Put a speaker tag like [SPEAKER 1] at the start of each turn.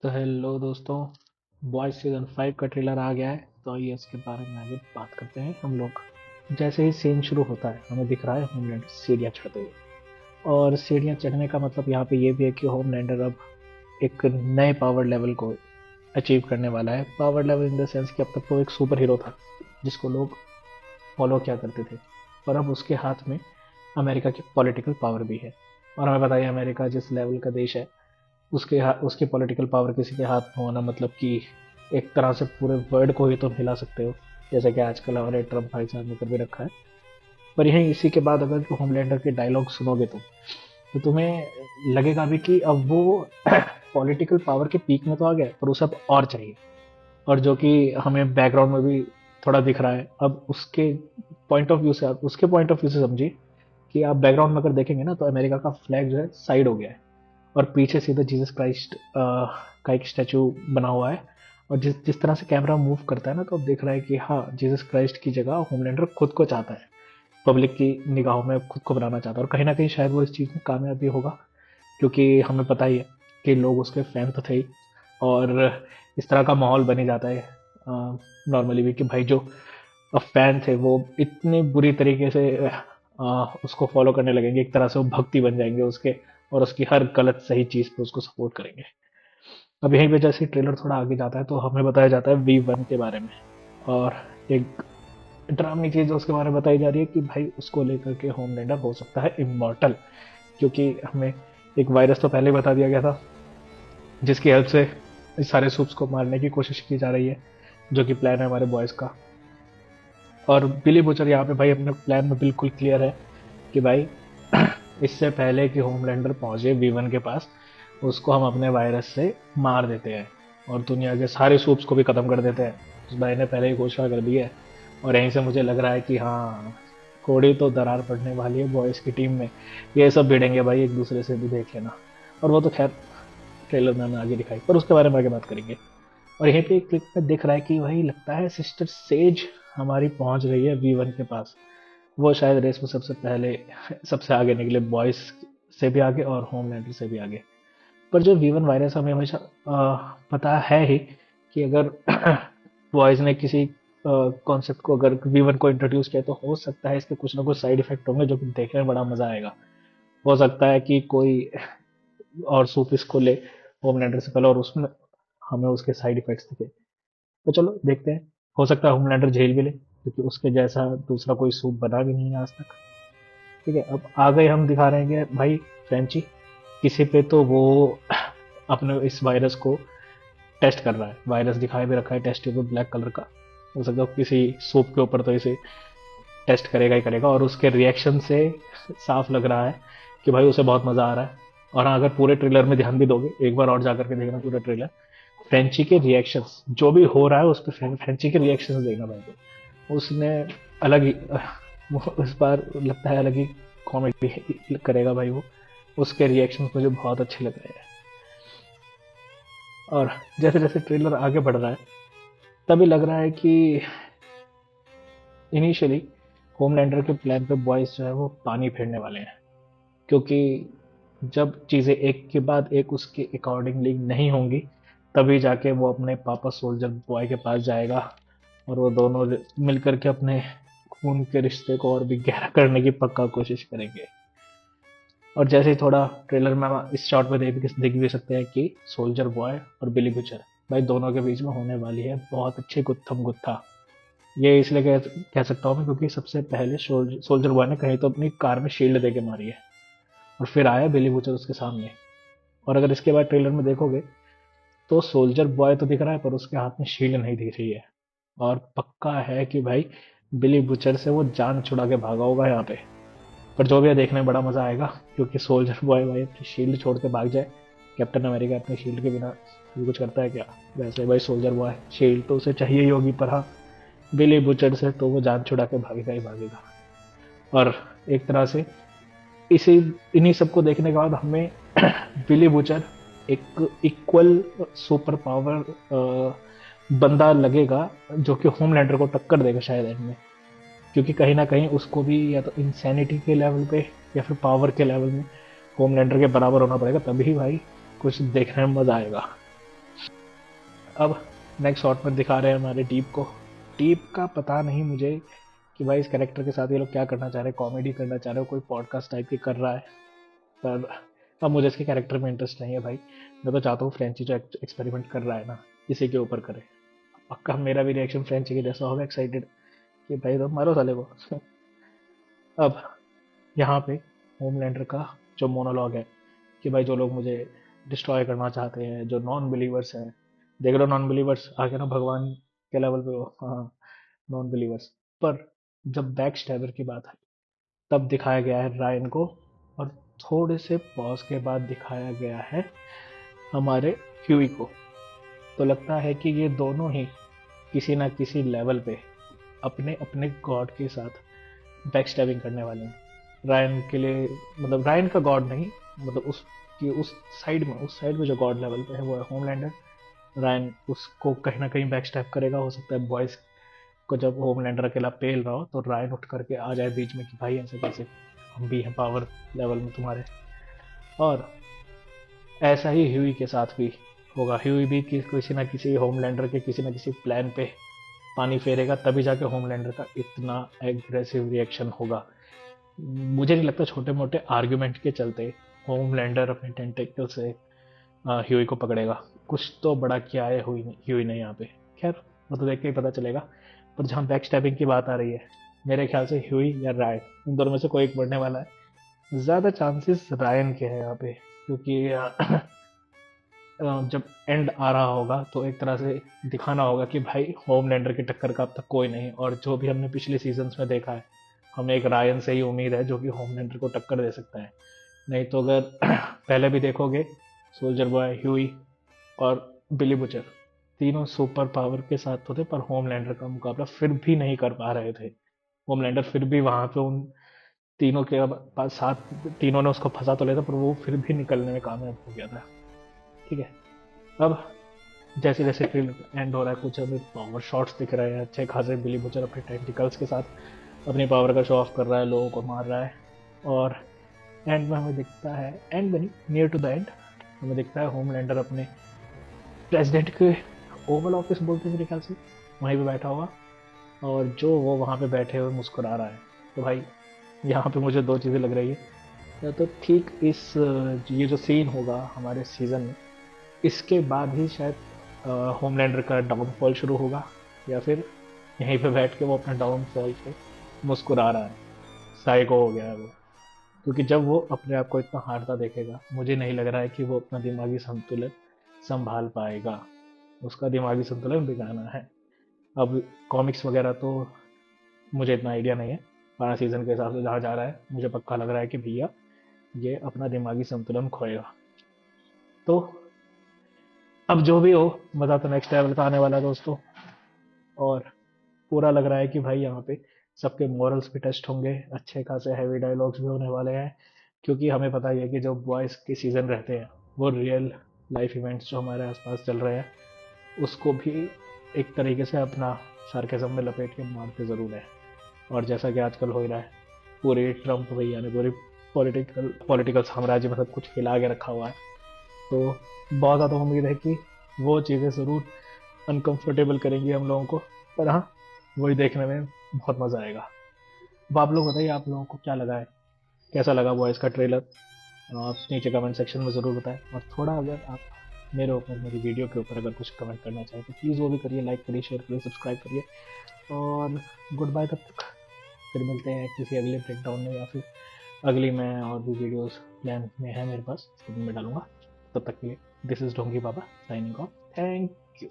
[SPEAKER 1] तो हेलो दोस्तों। Boys season 5 का ट्रेलर आ गया है, तो आइए इसके बारे में आगे बात करते हैं हम लोग। जैसे ही सीन शुरू होता है हमें दिख रहा है होमलैंडर सीढ़ियाँ चढ़ते हुए। और सीढ़ियाँ चढ़ने का मतलब यहाँ पे ये भी है कि होमलैंडर अब एक नए पावर लेवल को अचीव करने वाला है। Power level in the sense कि अब तक तो एक सुपर हीरो था जिसको लोग फॉलो किया करते थे, पर अब उसके हाथ में अमेरिका की पॉलिटिकल पावर भी है। और हमें बताइए, अमेरिका जिस लेवल का देश है, उसकी पॉलिटिकल पावर किसी के हाथ में होना मतलब कि एक तरह से पूरे वर्ल्ड को ही तुम हिला सकते हो, जैसे कि आजकल हमारे ट्रम्प भाई साहब ने कर भी रखा है। पर यहीं इसी के बाद अगर होमलैंडर के डायलॉग सुनोगे तो तुम्हें लगेगा भी कि अब वो पॉलिटिकल पावर के पीक में तो आ गया पर उसे अब और चाहिए। और जो कि हमें बैकग्राउंड में भी थोड़ा दिख रहा है। अब उसके पॉइंट ऑफ व्यू से समझिए कि आप बैकग्राउंड में अगर देखेंगे ना, तो अमेरिका का फ्लैग जो है साइड हो गया है और पीछे सीधा जीसस क्राइस्ट का एक स्टैचू बना हुआ है। और जिस जिस तरह से कैमरा मूव करता है ना, तो अब देख रहा है कि हाँ, जीसस क्राइस्ट की जगह होमलैंडर खुद को चाहता है, पब्लिक की निगाहों में खुद को बनाना चाहता है। और कहीं ना कहीं शायद वो इस चीज़ में कामयाब भी होगा, क्योंकि हमें पता ही है कि लोग उसके फैन तो थे ही। और इस तरह का माहौल बन जाता है नॉर्मली भी कि भाई जो फैन थे वो इतनी बुरी तरीके से उसको फॉलो करने लगेंगे, एक तरह से वो भक्ति बन जाएंगे उसके, और उसकी हर गलत सही चीज पे उसको सपोर्ट करेंगे। अब यहीं पे जैसे ट्रेलर थोड़ा आगे जाता है तो हमें बताया जाता है V1 के बारे में। और एक ड्रामनी चीज उसके बारे में बताई जा रही है कि भाई उसको लेकर के होमलैंडर हो सकता है इमॉर्टल, क्योंकि हमें एक वायरस तो पहले ही बता दिया गया था जिसकी हेल्प से इस सारे सूप्स को मारने की कोशिश की जा रही है, जो कि प्लान है हमारे बॉयज का। और बिली बुचर यहाँ पे भाई अपने प्लान में बिल्कुल क्लियर है कि भाई इससे पहले कि होमलैंडर पहुंचे V1 के पास, उसको हम अपने वायरस से मार देते हैं और दुनिया के सारे सूप्स को भी खत्म कर देते हैं। उस भाई ने पहले ही घोषणा कर दी है। और यहीं से मुझे लग रहा है कि हाँ, थोड़ी तो दरार पड़ने वाली है बॉयज की टीम में। ये सब भिड़ेंगे भाई एक दूसरे से, भी देख लेना। और वो तो खैर ट्रेलर में हमें आगे दिखाई, पर उसके बारे में आगे बात करेंगे। और यहीं पे एक क्लिप में दिख रहा है कि वही लगता है सिस्टर सेज हमारी पहुंच रही है V1 के पास। वो शायद रेस में सबसे पहले सबसे आगे निकले, बॉयज से भी आगे और होमलैंडर से भी आगे। पर जो V1 वायरस हमें हमेशा पता है ही कि अगर बॉयज ने किसी कॉन्सेप्ट को, अगर V1 को इंट्रोड्यूस किया, तो हो सकता है इसके कुछ ना कुछ साइड इफेक्ट होंगे जो कि देखने में बड़ा मजा आएगा। हो सकता है कि कोई और सूप इसको ले होमलैंडर से पहले और उसमें हमें उसके साइड इफेक्ट्स दिखे। तो चलो देखते हैं। हो सकता है होमलैंडर झेल भी ले, क्योंकि उसके जैसा दूसरा कोई सूप बना भी नहीं है आज तक। ठीक है, अब आ गए हम दिखा रहे हैं कि भाई फ्रेंची किसी पे तो वो अपने इस वायरस को टेस्ट कर रहा है। वायरस दिखाई भी रखा है टेस्ट ट्यूब ब्लैक कलर का। हो सकता है किसी सूप के ऊपर तो इसे टेस्ट करेगा ही करेगा। और उसके रिएक्शन से साफ लग रहा है कि भाई उसे बहुत मजा आ रहा है। और हाँ, अगर पूरे ट्रेलर में ध्यान भी दोगे, एक बार और जाकर के देखना पूरा ट्रेलर, फ्रेंची के रिएक्शंस जो भी हो रहा है उस पर फ्रेंची के रिएक्शंस देखना भाई। को उसने अलग ही वो इस बार लगता है अलग ही कॉमेडी करेगा भाई वो। उसके रिएक्शंस मुझे बहुत अच्छे लग रहे हैं। और जैसे जैसे ट्रेलर आगे बढ़ रहा है, तभी लग रहा है कि इनिशियली होमलैंडर के प्लान पे बॉयज जो है वो पानी फेरने वाले हैं। क्योंकि जब चीज़ें एक के बाद एक उसके अकॉर्डिंगली नहीं होंगी, तभी जाके वो अपने पापा सोल्जर बॉय के पास जाएगा और वो दोनों मिलकर के अपने खून के रिश्ते को और भी गहरा करने की पक्का कोशिश करेंगे। और जैसे ही थोड़ा ट्रेलर में हम इस शॉट में देख भी सकते हैं कि सोल्जर बॉय और बिली बुचर भाई दोनों के बीच में होने वाली है बहुत अच्छी गुत्थम गुत्था। ये इसलिए कह सकता हूँ मैं, क्योंकि सबसे पहले सोल्जर बॉय ने कहीं तो अपनी कार में शील्ड देके मारी है, और फिर आया बिली बुचर उसके सामने। और अगर इसके बाद ट्रेलर में देखोगे, तो सोल्जर बॉय तो दिख रहा है पर उसके हाथ में शील्ड नहीं दिख रही है। और पक्का है कि भाई बिली बुचर से वो जान छुड़ा के भागा होगा यहाँ पे। पर जो भी है, देखने में बड़ा मजा आएगा, क्योंकि सोल्जर बॉय भाई अपनी शील्ड छोड़ के भाग जाए। कैप्टन अमेरिका अपनी शील्ड के बिना ये कुछ करता है क्या? वैसे भाई सोल्जर बॉय शील्ड तो उसे चाहिए ही होगी, पर हाँ, बिली बुचर से तो वो जान छुड़ा के भागेगा ही भागेगा। और एक तरह से इसी इन्हीं सबको देखने के बाद हमें बिली बुचर एक इक्वल सुपर पावर बंदा लगेगा, जो कि होमलैंडर को टक्कर देगा शायद एंड में। क्योंकि कहीं ना कहीं उसको भी या तो इंसैनिटी के लेवल पे या फिर पावर के लेवल में होमलैंडर के बराबर होना पड़ेगा, तभी भाई कुछ देखने में मजा आएगा। अब नेक्स्ट शॉट में दिखा रहे हैं हमारे डीप को। डीप का पता नहीं मुझे कि भाई इस कैरेक्टर के साथ ये लोग क्या करना चाह रहे हैं, कॉमेडी करना चाह रहे हो, कोई पॉडकास्ट टाइप की कर रहा है। पर अब मुझे इसके कैरेक्टर में इंटरेस्ट नहीं है भाई। मैं तो चाहता हूँ फ्रेंची जो एक्सपेरिमेंट कर रहा है ना, इसी के ऊपर करे। पक्का मेरा भी रिएक्शन फ्रेंची के जैसा होगा, एक्साइटेड कि भाई तो मारो साले को। अब यहाँ पे होमलैंडर का जो मोनोलॉग है कि भाई जो लोग मुझे डिस्ट्रॉय करना चाहते हैं, जो नॉन बिलीवर्स हैं, देख रहे हो नॉन बिलीवर्स आगे ना भगवान के लेवल पे हो, हाँ नॉन बिलीवर्स। पर जब बैक स्टैबर की बात आई तब दिखाया गया है रायन को, और थोड़े से पॉज के बाद दिखाया गया है हमारे ह्यूई को। तो लगता है कि ये दोनों ही किसी ना किसी लेवल पे अपने अपने गॉड के साथ बैक स्टैबिंग करने वाले हैं। रायन के लिए मतलब रायन का गॉड नहीं, मतलब उस साइड में जो गॉड लेवल पे है वो है होमलैंडर। रायन उसको कहीं ना कहीं बैक स्टैब करेगा। हो सकता है बॉयज को जब होमलैंडर अकेला पेल रहा हो तो रायन उठ करके आ जाए बीच में कि भाई ऐसे कैसे, हम भी हैं पावर लेवल में तुम्हारे। और ऐसा ही ह्यूई के साथ भी होगा। ह्यूई भी किसी ना किसी होमलैंडर के किसी ना किसी प्लान पे पानी फेरेगा, तभी जाके होमलैंडर का इतना एग्रेसिव रिएक्शन होगा। मुझे नहीं लगता छोटे मोटे आर्ग्यूमेंट के चलते होमलैंडर अपने टेंटेकल से ह्यूई को पकड़ेगा। कुछ तो बड़ा किया है ह्यूई ने यहाँ पे। खैर वो तो देख के ही पता चलेगा। पर जहाँ बैक स्टैबिंग की बात आ रही है, मेरे ख्याल से ह्यूई या रायन, इन दोनों में से कोई एक बढ़ने वाला है। ज़्यादा चांसेस रायन के हैं यहाँ पे, क्योंकि जब एंड आ रहा होगा तो एक तरह से दिखाना होगा कि भाई होमलैंडर की टक्कर का अब तक कोई नहीं। और जो भी हमने पिछले सीजन्स में देखा है, हमें एक रायन से ही उम्मीद है जो कि होमलैंडर को टक्कर दे सकता है। नहीं तो अगर पहले भी देखोगे, सोल्जर बॉय, ह्यूई और बिली बुचर तीनों सुपर पावर के साथ तो थे, पर होमलैंडर का मुकाबला फिर भी नहीं कर पा रहे थे। होमलैंडर फिर भी वहां पे उन तीनों के पास साथ, तीनों ने उसको फंसा तो लिया था, पर वो फिर भी निकलने में कामयाब हो गया था। ठीक है। अब जैसे जैसे फिल्म एंड हो रहा है, कुछ हमें पावर शॉट्स दिख रहे हैं अच्छे खासे। बिली बुचर अपने टेंटिकल्स के साथ अपनी पावर का शो ऑफ कर रहा है, लोगों को मार रहा है। और एंड में हमें दिखता है, एंड में नहीं, नियर टू द एंड हमें दिखता है होमलैंडर अपने प्रेसिडेंट के ओवल ऑफिस बोलते हैं मेरे ख्याल से, वहीं पे बैठा हुआ, और जो वो वहाँ पे बैठे हुए मुस्कुरा रहा है। तो भाई यहाँ पे मुझे दो चीज़ें लग रही है। या तो ठीक ये जो सीन होगा हमारे सीज़न में, इसके बाद ही शायद होमलैंडर का डाउनफॉल शुरू होगा, या फिर यहीं पे बैठ के वो अपना डाउनफॉल पे मुस्कुरा रहा है, साइको हो गया है वो। क्योंकि जब वो अपने आप को इतना हारता देखेगा, मुझे नहीं लग रहा है कि वो अपना दिमागी संतुलन संभाल पाएगा। उसका दिमागी संतुलन बिगाना है। अब कॉमिक्स वगैरह तो मुझे इतना आइडिया नहीं है, 12 सीजन के हिसाब से जहाँ जा रहा है मुझे पक्का लग रहा है कि भैया ये अपना दिमागी संतुलन खोएगा। तो अब जो भी हो, मजा तो नेक्स्ट लेवल का आने वाला है दोस्तों। और पूरा लग रहा है कि भाई यहाँ पे सबके मॉरल्स भी टेस्ट होंगे, अच्छे खासे हैवी डायलॉग्स भी होने वाले हैं। क्योंकि हमें पता ही है कि जो बॉयज़ के सीज़न रहते हैं वो रियल लाइफ इवेंट्स जो हमारे आसपास चल रहे हैं उसको भी एक तरीके से अपना सार्केज़म में लपेट के मारते ज़रूर है। और जैसा कि आजकल हो ही रहा है, पूरे ट्रम्प भैया ने पूरी पॉलिटिकल पॉलिटिकल साम्राज्य में सब कुछ हिला के रखा हुआ है। तो बहुत ज़्यादा उम्मीद है कि वो चीज़ें ज़रूर अनकंफर्टेबल करेंगी हम लोगों को। पर हाँ, वही देखने में बहुत मज़ा आएगा। अब आप लोग बताइए, आप लोगों को क्या लगा है, कैसा लगा बॉयज़ का ट्रेलर? आप नीचे कमेंट सेक्शन में ज़रूर बताएं। और थोड़ा अगर आप मेरे ऊपर, मेरी वीडियो के ऊपर अगर कुछ कमेंट करना चाहें तो प्लीज़ वो भी करिए, लाइक करिए, शेयर करिए, सब्सक्राइब करिए। और गुड बाय तब तक। फिर मिलते हैं किसी अगले ब्रेक डाउन में, या फिर अगली में और भी वीडियोस प्लान में है मेरे पास, फिर मैं डालूंगा। तब तक के लिए दिस इज डोंगी बाबा साइनिंग ऑफ। Thank you.